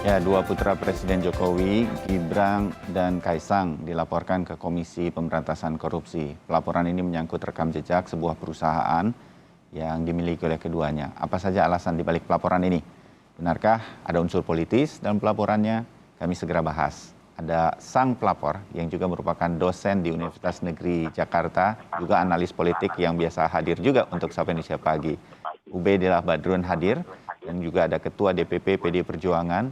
Ya, dua putra Presiden Jokowi, Gibran dan Kaisang, dilaporkan ke Komisi Pemberantasan Korupsi. Pelaporan ini menyangkut rekam jejak sebuah perusahaan yang dimiliki oleh keduanya. Apa saja alasan dibalik pelaporan ini? Benarkah ada unsur politis dalam pelaporannya? Kami segera bahas. Ada sang pelapor yang juga merupakan dosen di Universitas Negeri Jakarta, juga analis politik yang biasa hadir juga untuk Sapa Indonesia Pagi. Ubedillah Badrun hadir, dan juga ada Ketua DPP PD Perjuangan,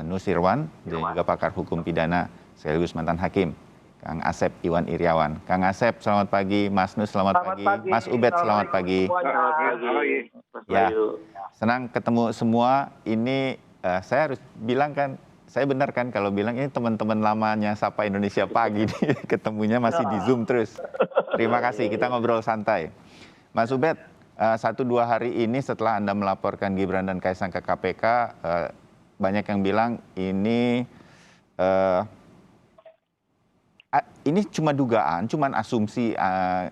Nusirwan, dan juga pakar hukum pidana sekaligus mantan hakim, Kang Asep Iwan Iriawan. Kang Asep, selamat pagi. Mas Nus, selamat pagi. Mas Ubed, selamat pagi. Selamat pagi, Mas Ya, Bayu. senang ketemu semua. Ini saya harus bilang kan, saya benar kan kalau bilang ini teman-teman lamanya Sapa Indonesia Pagi nih, ketemunya masih di Zoom terus. Terima kasih, kita ngobrol santai. Mas Ubed, 1-2 hari ini setelah Anda melaporkan Gibran dan Kaisang ke KPK, banyak yang bilang ini cuma dugaan, cuma asumsi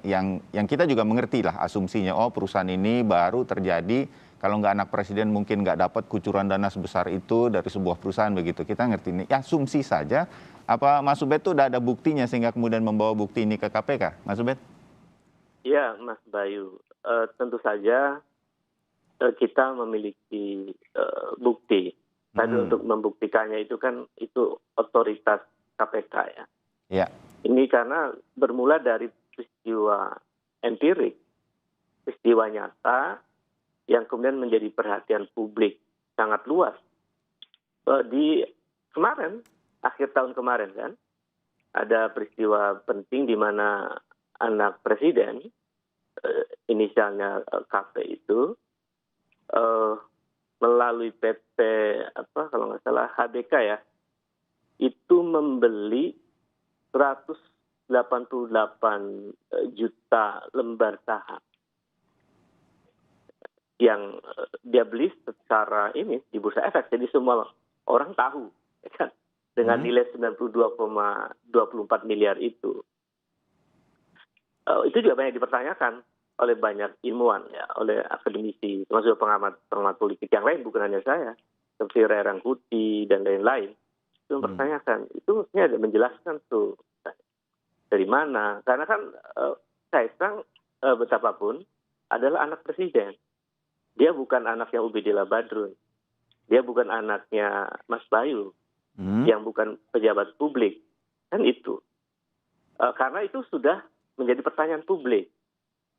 yang kita juga mengerti lah asumsinya. Oh, perusahaan ini baru terjadi, kalau nggak anak presiden mungkin nggak dapat kucuran dana sebesar itu dari sebuah perusahaan begitu. Kita ngerti ini, ya, asumsi saja. Apa Mas Ubed tuh udah ada buktinya sehingga kemudian membawa bukti ini ke KPK, Mas Ubed? Ya, Mas Bayu, tentu saja kita memiliki bukti. Tapi untuk membuktikannya itu kan itu otoritas KPK ya. Ya. Ini karena bermula dari peristiwa empirik, peristiwa nyata yang kemudian menjadi perhatian publik sangat luas. Di kemarin, akhir tahun kemarin kan, ada peristiwa penting di mana anak presiden, inisialnya KP itu, melalui PP kalau nggak salah HBK ya, itu membeli 188 juta lembar saham yang dia beli secara ini di Bursa Efek, jadi semua orang tahu ya kan, dengan nilai 92,24 miliar itu. Itu juga banyak dipertanyakan oleh banyak ilmuwan ya, oleh akademisi, termasuk pengamat politik yang lain, bukan hanya saya, seperti Ray Rangkuti dan lain-lain. Itu mempertanyakan, itu mestinya ada menjelaskan tuh dari mana, karena kan Kaisang betapapun adalah anak presiden. Dia bukan anaknya Ubedillah Badrun, dia bukan anaknya Mas Bayu, yang bukan pejabat publik, kan itu. Karena itu sudah menjadi pertanyaan publik,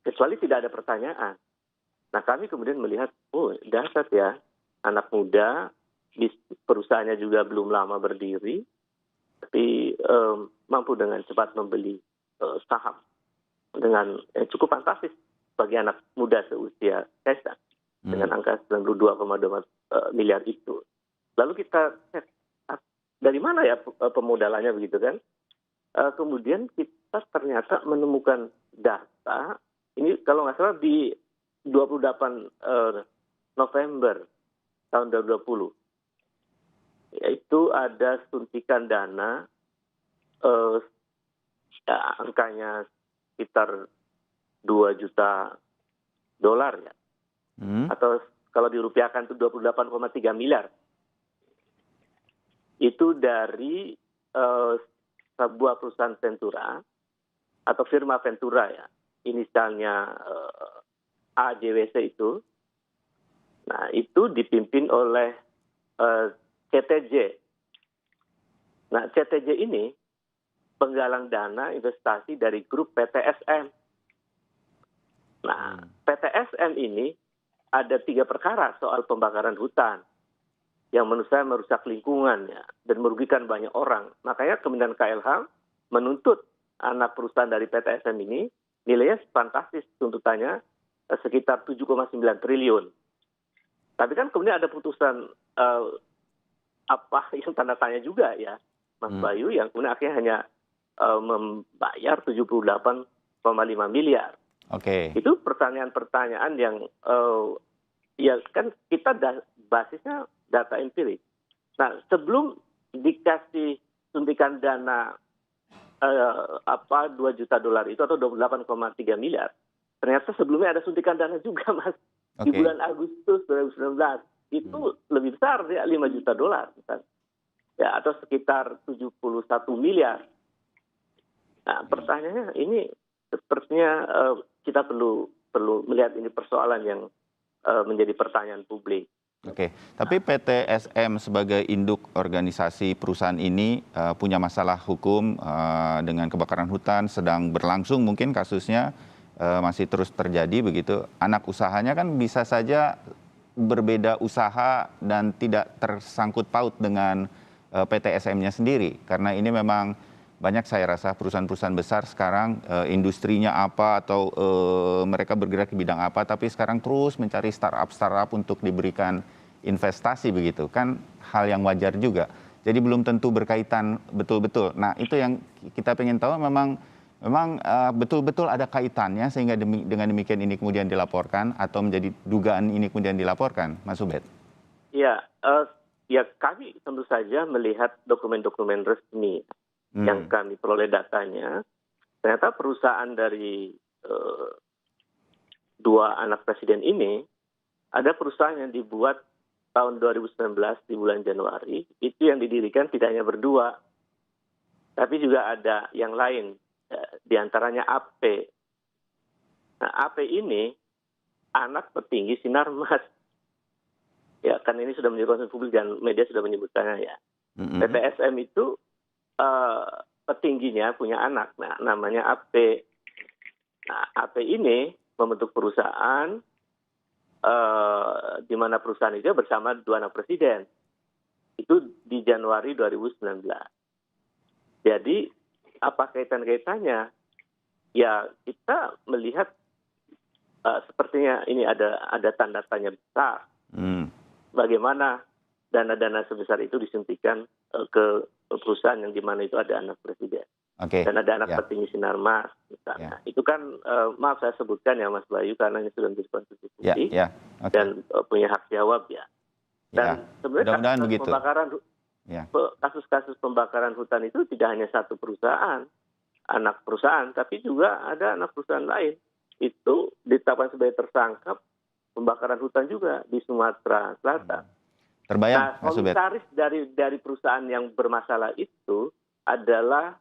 kecuali tidak ada pertanyaan. Nah, kami kemudian melihat, oh dahsyat ya, anak muda, perusahaannya juga belum lama berdiri, tapi mampu dengan cepat membeli saham dengan cukup fantastis bagi anak muda seusia Kaisang, dengan angka 92,2 miliar itu. Lalu kita cek, dari mana ya pemodalannya begitu kan? Kemudian kita ternyata menemukan data, ini kalau nggak salah di 28 November tahun 2020, yaitu ada suntikan dana, ya, angkanya sekitar 2 juta dolar ya, atau kalau dirupiahkan itu 28,3 miliar. Itu dari sebuah perusahaan Ventura atau firma Ventura ya, inisialnya AJWC itu. Nah, itu dipimpin oleh CTJ. Nah, CTJ ini penggalang dana investasi dari grup PTSM. Nah, PTSM ini ada 3 perkara soal pembakaran hutan yang menurut saya merusak lingkungan ya, dan merugikan banyak orang. Makanya Kementerian KLH menuntut anak perusahaan dari PTSM ini, nilainya fantastis, tuntutannya sekitar 7,9 triliun. Tapi kan kemudian ada putusan yang tanda tanya juga ya, Mas Bayu, yang kemudian akhirnya hanya membayar 78,5 miliar. Oke. Itu pertanyaan-pertanyaan yang ya kan kita basisnya data empirik. Nah, sebelum dikasih suntikan dana 2 juta dolar itu atau 28,3 miliar, ternyata sebelumnya ada suntikan dana juga, Mas, di bulan Agustus 2019. itu lebih besar ya, 5 juta dolar misalnya. Ya, atau sekitar 71 miliar. Nah, pertanyaannya ini sepertinya kita perlu melihat ini persoalan yang menjadi pertanyaan publik. Oke, tapi PT SM sebagai induk organisasi perusahaan ini punya masalah hukum dengan kebakaran hutan sedang berlangsung, mungkin kasusnya masih terus terjadi begitu. Anak usahanya kan bisa saja berbeda usaha dan tidak tersangkut paut dengan PT SM-nya sendiri, karena ini memang banyak saya rasa perusahaan-perusahaan besar sekarang industrinya apa atau mereka bergerak di bidang apa, tapi sekarang terus mencari startup untuk diberikan investasi begitu, kan hal yang wajar juga. Jadi belum tentu berkaitan betul-betul. Nah, itu yang kita pengen tahu, memang betul-betul ada kaitannya sehingga dengan demikian ini kemudian dilaporkan atau menjadi dugaan ini kemudian dilaporkan, Mas Ubed? Ya, ya kami tentu saja melihat dokumen-dokumen resmi yang kami peroleh datanya. Ternyata perusahaan dari dua anak presiden ini, ada perusahaan yang dibuat tahun 2019 di bulan Januari, itu yang didirikan tidak hanya berdua, tapi juga ada yang lain, diantaranya AP. Nah, AP ini anak petinggi Sinarmas. Ya, kan ini sudah menjadi konsumsi publik dan media sudah menyebutkannya ya. PTSM itu petingginya punya anak, nah, namanya AP. Nah, AP ini membentuk perusahaan di mana perusahaan itu bersama dua anak presiden. Itu di Januari 2019. Jadi apa kaitan-kaitannya? Ya, kita melihat sepertinya ini ada tanda tanya besar. Bagaimana dana-dana sebesar itu disuntikan ke perusahaan yang di mana itu ada anak presiden. Dan ada anak petinggi Sinarmas misalnya. Itu kan maaf saya sebutkan ya Mas Bayu, karena ini sudah menjadi konsumsi publik dan punya hak jawab ya. Dan sebenarnya kasus-kasus pembakaran hutan itu tidak hanya satu perusahaan, anak perusahaan, tapi juga ada anak perusahaan lain. Itu ditetapkan sebagai tersangka pembakaran hutan juga di Sumatera Selatan. Terbayang, Mas Ubed. Komisaris dari perusahaan yang bermasalah itu adalah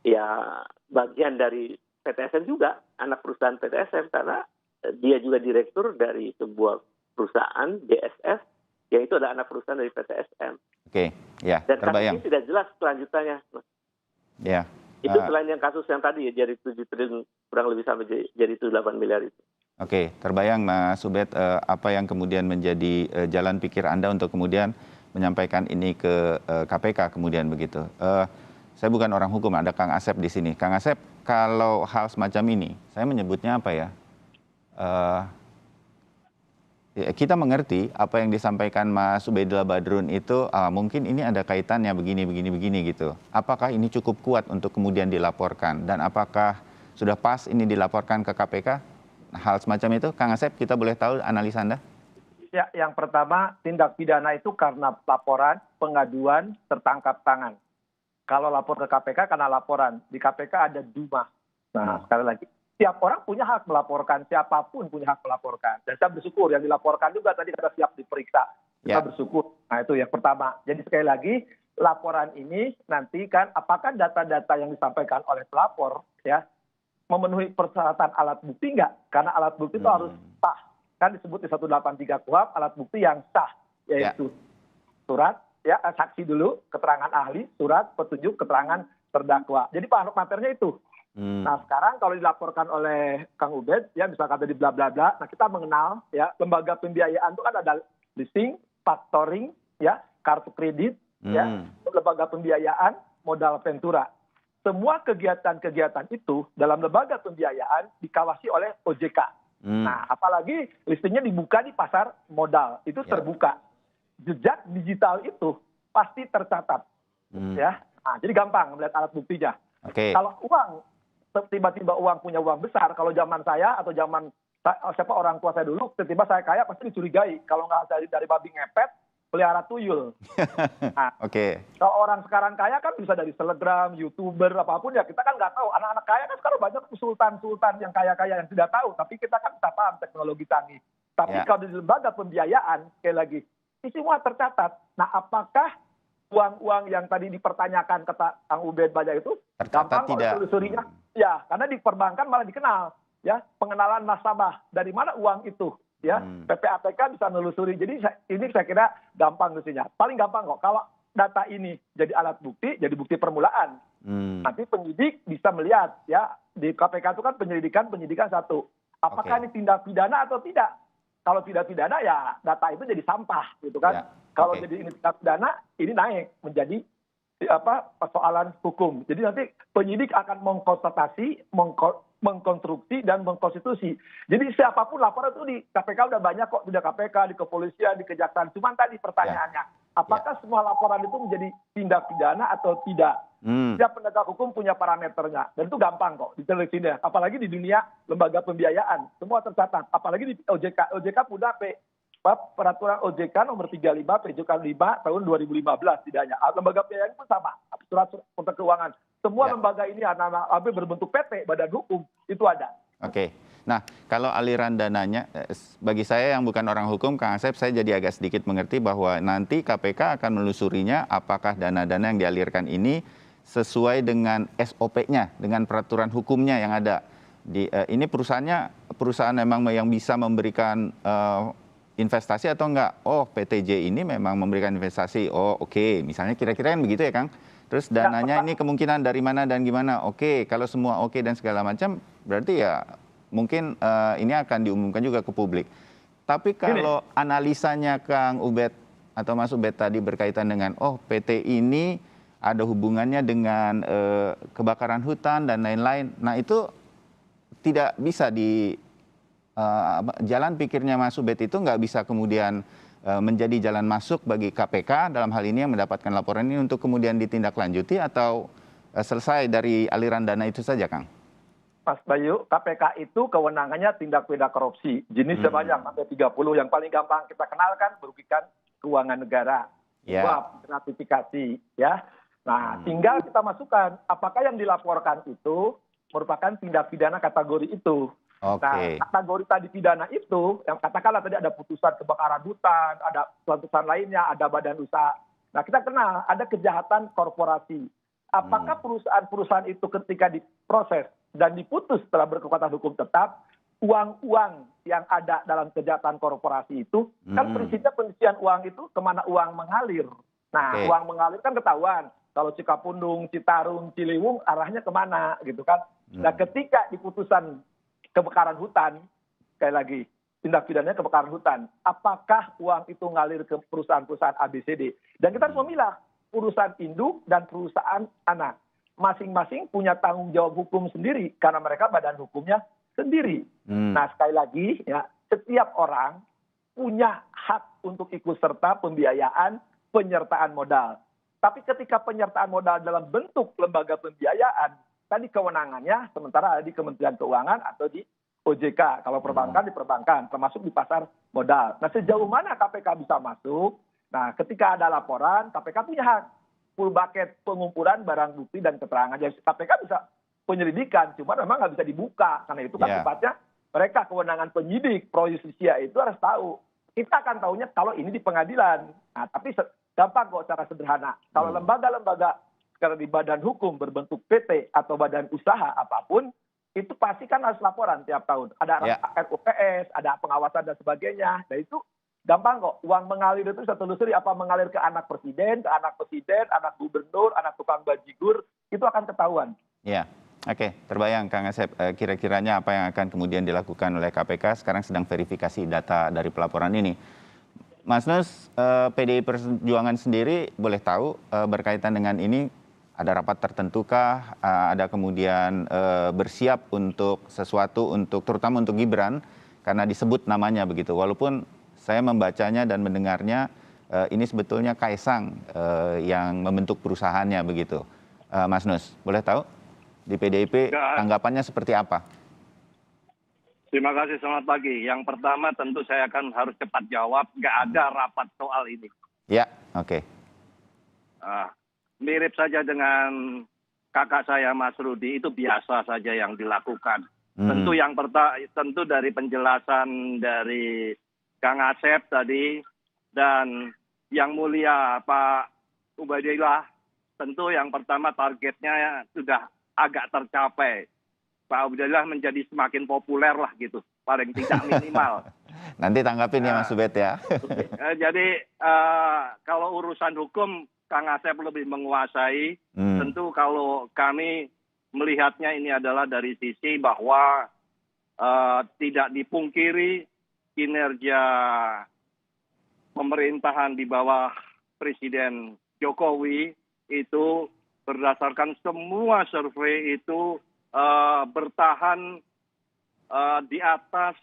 ya bagian dari PTSM juga, anak perusahaan PTSM, karena dia juga direktur dari sebuah perusahaan BSF, yaitu ada anak perusahaan dari PTSM. Oke, ya, dan terbayang. kasus ini tidak jelas kelanjutannya. Ya. Itu selain yang kasus yang tadi ya, jadi 7 triliun kurang lebih sampai jadi 8 miliar itu. Oke, terbayang Mas Ubed apa yang kemudian menjadi jalan pikir Anda untuk kemudian menyampaikan ini ke KPK kemudian begitu. Saya bukan orang hukum, ada Kang Asep di sini. Kang Asep, kalau hal semacam ini, saya menyebutnya apa ya? Kita mengerti apa yang disampaikan Mas Ubaidillah Badrun itu mungkin ini ada kaitannya begini gitu. Apakah ini cukup kuat untuk kemudian dilaporkan? Dan apakah sudah pas ini dilaporkan ke KPK? Hal semacam itu, Kang Asep, kita boleh tahu analisa Anda? Ya, yang pertama, tindak pidana itu karena laporan, pengaduan, tertangkap tangan. Kalau lapor ke KPK karena laporan. Di KPK ada DUMA. Nah, sekali lagi, setiap orang punya hak melaporkan, siapapun punya hak melaporkan. Dan saya bersyukur yang dilaporkan juga tadi kata siap diperiksa. Kita bersyukur. Nah, itu yang pertama. Jadi sekali lagi, laporan ini nanti kan apakah data-data yang disampaikan oleh pelapor ya memenuhi persyaratan alat bukti enggak? Karena alat bukti itu harus sah. Kan disebut di 183 KUHP alat bukti yang sah, yaitu surat, ya saksi dulu, keterangan ahli, surat, petunjuk, keterangan terdakwa. Jadi materinya itu. Nah sekarang kalau dilaporkan oleh Kang Ubed, ya misalkan tadi bla bla bla, nah kita mengenal ya lembaga pembiayaan itu kan ada leasing, factoring, ya kartu kredit, ya lembaga pembiayaan, modal ventura. Semua kegiatan-kegiatan itu dalam lembaga pembiayaan dikawasi oleh OJK. Nah, apalagi listingnya dibuka di pasar modal, itu terbuka. Jejak digital itu pasti tercatat. Ya. Nah, jadi gampang melihat alat buktinya. Kalau uang, tiba-tiba uang punya uang besar, kalau zaman saya atau zaman siapa orang tua saya dulu, tiba-tiba saya kaya pasti dicurigai. Kalau nggak dari babi ngepet, pelihara tuyul. Nah, kalau orang sekarang kaya kan bisa dari selebgram, YouTuber, apapun ya kita kan nggak tahu. Anak-anak kaya kan sekarang banyak sultan-sultan yang kaya-kaya yang tidak tahu. Tapi kita kan bisa paham teknologi canggih. Tapi Ya. kalau di lembaga pembiayaan, sekali lagi, ini semua tercatat. Nah, apakah uang-uang yang tadi dipertanyakan kata Kang Ubed banyak itu Tercatat gampang kok tidak? telusurinya? Ya, karena di perbankan malah dikenal, ya, pengenalan nasabah dari mana uang itu, ya. PPATK bisa nelusuri. Jadi ini saya kira gampang mestinya. Paling gampang kok kalau data ini jadi alat bukti, jadi bukti permulaan. Nanti penyidik bisa melihat, ya, di KPK itu kan penyidikan satu. Apakah Oke. ini tindak pidana atau tidak? Kalau tidak pidana ya data itu jadi sampah gitu kan. Ya, Kalau oke. jadi ini tindak pidana, ini naik menjadi persoalan hukum. Jadi nanti penyidik akan mengkonstatasi, mengkonstruksi dan mengkonstitusi. Jadi siapapun laporan itu di KPK udah banyak kok, sudah KPK, di kepolisian, di kejaksaan. Cuman tadi pertanyaannya, apakah semua laporan itu menjadi tindak pidana atau tidak? Setiap penegak hukum punya parameternya, dan itu gampang kok diteleksinya. Apalagi di dunia lembaga pembiayaan, semua tercatat. Apalagi di OJK, OJK punya peraturan OJK nomor 35 PJK 5 tahun 2015 tidaknya. Lembaga pembiayaan pun sama, surat-surat kontrak keuangan. Semua Ya. lembaga ini anak-anak berbentuk PT, badan hukum, itu ada. Oke. Nah, kalau aliran dananya, bagi saya yang bukan orang hukum, Kang Asep, saya jadi agak sedikit mengerti bahwa nanti KPK akan menelusurinya apakah dana-dana yang dialirkan ini sesuai dengan SOP-nya, dengan peraturan hukumnya yang ada. Ini perusahaan memang yang bisa memberikan investasi atau enggak? Oh, PTJ ini memang memberikan investasi. Oh, oke. Misalnya kira-kira kan begitu ya, Kang? Terus dananya ini kemungkinan dari mana dan gimana? Oke, kalau semua oke dan segala macam, berarti ya mungkin ini akan diumumkan juga ke publik. Tapi kalau analisanya Kang Ubed atau Mas Ubed tadi berkaitan dengan, oh, PT ini ada hubungannya dengan kebakaran hutan dan lain-lain. Nah, itu tidak bisa jalan pikirnya Mas Ubed itu nggak bisa kemudian menjadi jalan masuk bagi KPK dalam hal ini yang mendapatkan laporan ini untuk kemudian ditindaklanjuti atau selesai dari aliran dana itu saja, Kang? Mas Bayu, KPK itu kewenangannya tindak pidana korupsi. Jenis sebanyak sampai 30. Yang paling gampang kita kenalkan merugikan keuangan negara. Suap, gratifikasi, ya. Nah, tinggal kita masukkan apakah yang dilaporkan itu merupakan tindak pidana kategori itu. Nah, kategori tadi pidana itu, yang katakanlah tadi ada putusan kebakaran hutan, ada putusan lainnya, ada badan usaha. Nah, kita kenal ada kejahatan korporasi. Apakah perusahaan-perusahaan itu ketika diproses dan diputus setelah berkekuatan hukum tetap, uang-uang yang ada dalam kejahatan korporasi itu, kan prinsipnya penyisian uang itu kemana uang mengalir. Nah, uang mengalir kan ketahuan. Kalau Cikapundung, Citarum, Ciliwung, arahnya kemana gitu kan. Nah, ketika di putusan kebakaran hutan, sekali lagi, tindak pidananya kebakaran hutan. Apakah uang itu ngalir ke perusahaan-perusahaan ABCD? Dan kita harus memilah perusahaan induk dan perusahaan anak. Masing-masing punya tanggung jawab hukum sendiri, karena mereka badan hukumnya sendiri. Nah, sekali lagi, ya, setiap orang punya hak untuk ikut serta pembiayaan, penyertaan modal. Tapi ketika penyertaan modal dalam bentuk lembaga pembiayaan, tadi kewenangannya sementara ada di Kementerian Keuangan atau di OJK. Kalau perbankan di perbankan, termasuk di pasar modal. Nah, sejauh mana KPK bisa masuk? Nah, ketika ada laporan, KPK punya hak full bucket pengumpulan barang bukti dan keterangan. Jadi KPK bisa penyelidikan, cuma memang nggak bisa dibuka. Karena itu kan sifatnya mereka kewenangan penyidik, pro justisia itu harus tahu. Kita akan tahunya kalau ini di pengadilan. Nah, tapi gampang kok cara sederhana. Kalau lembaga-lembaga karena di badan hukum berbentuk PT atau badan usaha apapun, itu pasti kan harus laporan tiap tahun. Ada RUPS, ada pengawasan dan sebagainya. Nah, itu gampang kok. Uang mengalir itu bisa telusuri apa mengalir ke anak presiden, anak gubernur, anak tukang bajigur, itu akan ketahuan. Ya, oke. Terbayang Kang Asep, kira-kiranya apa yang akan kemudian dilakukan oleh KPK sekarang sedang verifikasi data dari pelaporan ini. Mas Nus, PDI Perjuangan sendiri boleh tahu berkaitan dengan ini, ada rapat tertentukah, ada kemudian bersiap untuk sesuatu, terutama untuk Gibran, karena disebut namanya begitu. Walaupun saya membacanya dan mendengarnya, ini sebetulnya Kaisang yang membentuk perusahaannya begitu. Mas Nus, boleh tahu di PDIP tanggapannya seperti apa? Terima kasih, selamat pagi. Yang pertama tentu saya akan harus cepat jawab, nggak ada rapat soal ini. Ya, oke. Mirip saja dengan kakak saya Mas Rudi, itu biasa saja yang dilakukan. Tentu dari penjelasan dari Kang Asep tadi, dan yang mulia Pak Ubaidillah, tentu yang pertama targetnya sudah agak tercapai. Pak Ubaidillah menjadi semakin populer lah gitu, paling tidak minimal. Nanti tanggapin ya Mas Ubed ya. Jadi kalau urusan hukum Kang Asep lebih menguasai. Tentu kalau kami melihatnya ini adalah dari sisi bahwa tidak dipungkiri kinerja pemerintahan di bawah Presiden Jokowi itu berdasarkan semua survei itu bertahan di atas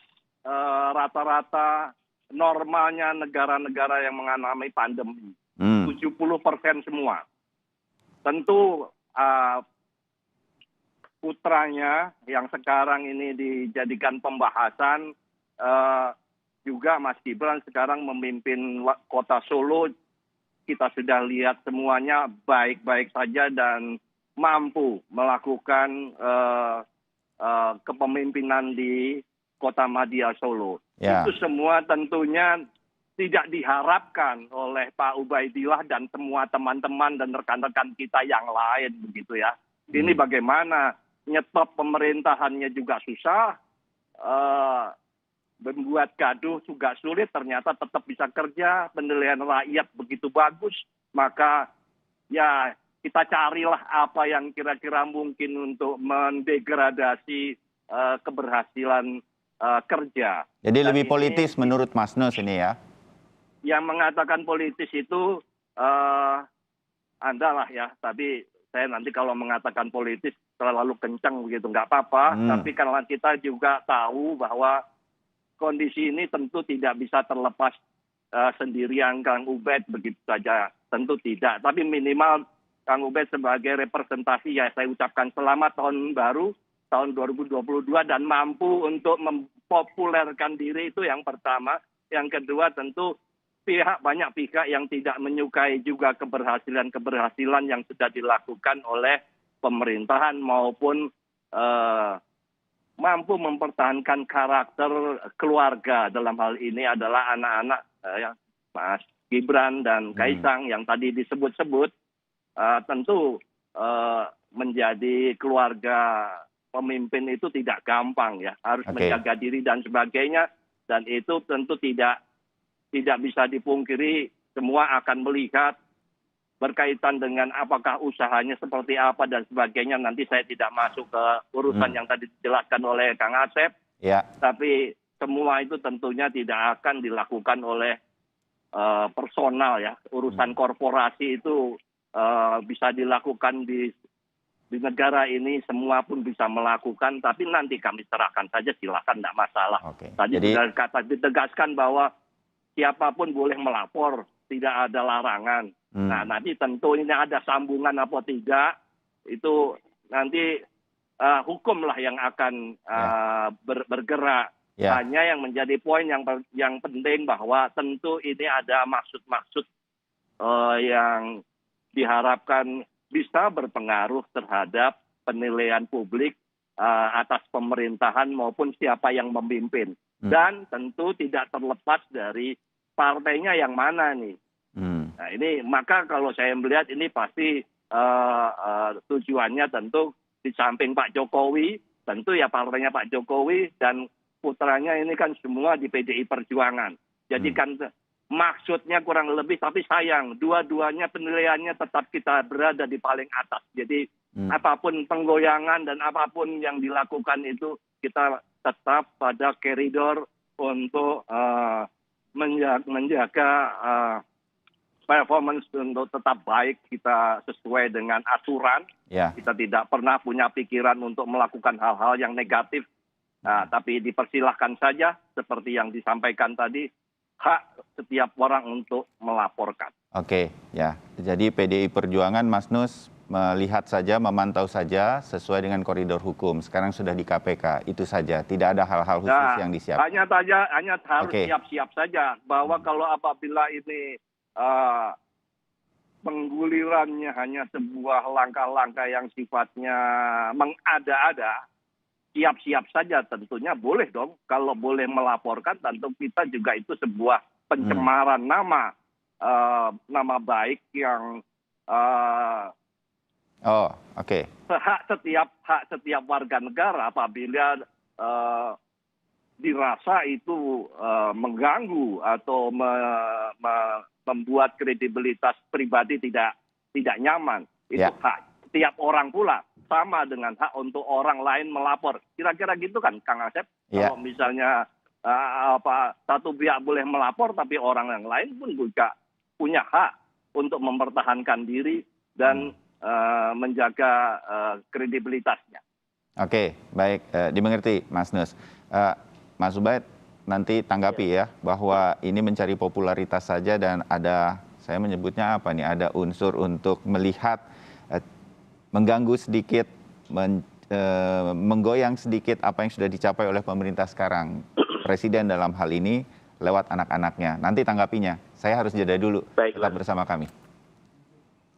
rata-rata normalnya negara-negara yang mengalami pandemi. 70% semua. Tentu putranya yang sekarang ini dijadikan pembahasan, juga Mas Gibran sekarang memimpin kota Solo. Kita sudah lihat semuanya baik-baik saja dan mampu melakukan kepemimpinan di kota Madya Solo. Ya. Itu semua tentunya tidak diharapkan oleh Pak Ubaidillah dan semua teman-teman dan rekan-rekan kita yang lain begitu ya. Ini bagaimana nyetop pemerintahannya juga susah, membuat gaduh juga sulit, ternyata tetap bisa kerja, penilaian rakyat begitu bagus, maka ya kita carilah apa yang kira-kira mungkin untuk mendegradasi keberhasilan kerja. Jadi Dan lebih politis menurut Mas Nus ini ya? Yang mengatakan politis itu Anda lah ya, tapi saya nanti kalau mengatakan politis terlalu kencang begitu, nggak apa-apa. Tapi kalau kita juga tahu bahwa kondisi ini tentu tidak bisa terlepas sendirian Kang Ubed begitu saja. Tentu tidak, tapi minimal Kang Ubed sebagai representasi ya saya ucapkan selamat tahun baru, tahun 2022 dan mampu untuk mempopulerkan diri itu yang pertama. Yang kedua tentu banyak pihak yang tidak menyukai juga keberhasilan yang sudah dilakukan oleh pemerintahan maupun mampu mempertahankan karakter keluarga. Dalam hal ini adalah anak-anak Mas Gibran dan Kaisang yang tadi disebut-sebut, tentu menjadi keluarga pemimpin itu tidak gampang ya, harus menjaga diri dan sebagainya, dan itu tentu tidak bisa dipungkiri. Semua akan melihat berkaitan dengan apakah usahanya seperti apa dan sebagainya. Nanti saya tidak masuk ke urusan yang tadi dijelaskan oleh Kang Asep. Ya. Tapi semua itu tentunya tidak akan dilakukan oleh personal ya. Urusan korporasi itu bisa dilakukan di negara ini, semua pun bisa melakukan. Tapi nanti kami serahkan saja, silakan, tidak masalah. Tadi sudah ditegaskan bahwa siapapun boleh melapor, tidak ada larangan. Nah, nanti tentu ini ada sambungan apa tidak, itu nanti hukumlah yang akan bergerak. Hanya yang menjadi poin yang penting bahwa tentu ini ada maksud-maksud yang diharapkan bisa berpengaruh terhadap penilaian publik atas pemerintahan maupun siapa yang memimpin. Dan tentu tidak terlepas dari partainya yang mana nih. Nah ini, maka kalau saya melihat ini pasti tujuannya tentu di samping Pak Jokowi, tentu ya partainya Pak Jokowi dan putranya ini kan semua di PDI Perjuangan. Jadi kan maksudnya kurang lebih, tapi sayang dua-duanya penilaiannya tetap kita berada di paling atas. Jadi apapun penggoyangan dan apapun yang dilakukan itu kita tetap pada koridor untuk menjaga performance untuk tetap baik, kita sesuai dengan aturan. Kita tidak pernah punya pikiran untuk melakukan hal-hal yang negatif. Nah, tapi dipersilahkan saja seperti yang disampaikan tadi, hak setiap orang untuk melaporkan. Oke, ya. Jadi PDI Perjuangan, Mas Nus, melihat saja, memantau saja sesuai dengan koridor hukum. Sekarang sudah di KPK, itu saja. Tidak ada hal-hal khusus yang disiapkan. Hanya harus siap-siap saja bahwa kalau apabila ini penggulirannya hanya sebuah langkah-langkah yang sifatnya mengada-ada, siap-siap saja tentunya boleh dong. Kalau boleh melaporkan tentu kita juga itu sebuah pencemaran nama baik yang Oke. hak setiap warga negara apabila dirasa itu mengganggu atau membuat kredibilitas pribadi tidak nyaman. Itu hak tiap orang pula, sama dengan hak untuk orang lain melapor. Kira-kira gitu kan, Kang Asep? Kalau misalnya satu pihak boleh melapor, tapi orang yang lain pun juga punya hak untuk mempertahankan diri dan menjaga kredibilitasnya. Oke, baik, dimengerti Mas Nus. Mas Ubaid nanti tanggapi ya, bahwa ini mencari popularitas saja dan ada, saya menyebutnya apa nih, ada unsur untuk melihat, mengganggu sedikit, menggoyang sedikit apa yang sudah dicapai oleh pemerintah sekarang. Presiden dalam hal ini lewat anak-anaknya. Nanti tanggapinya, saya harus jeda dulu. Baiklah. Tetap bersama kami.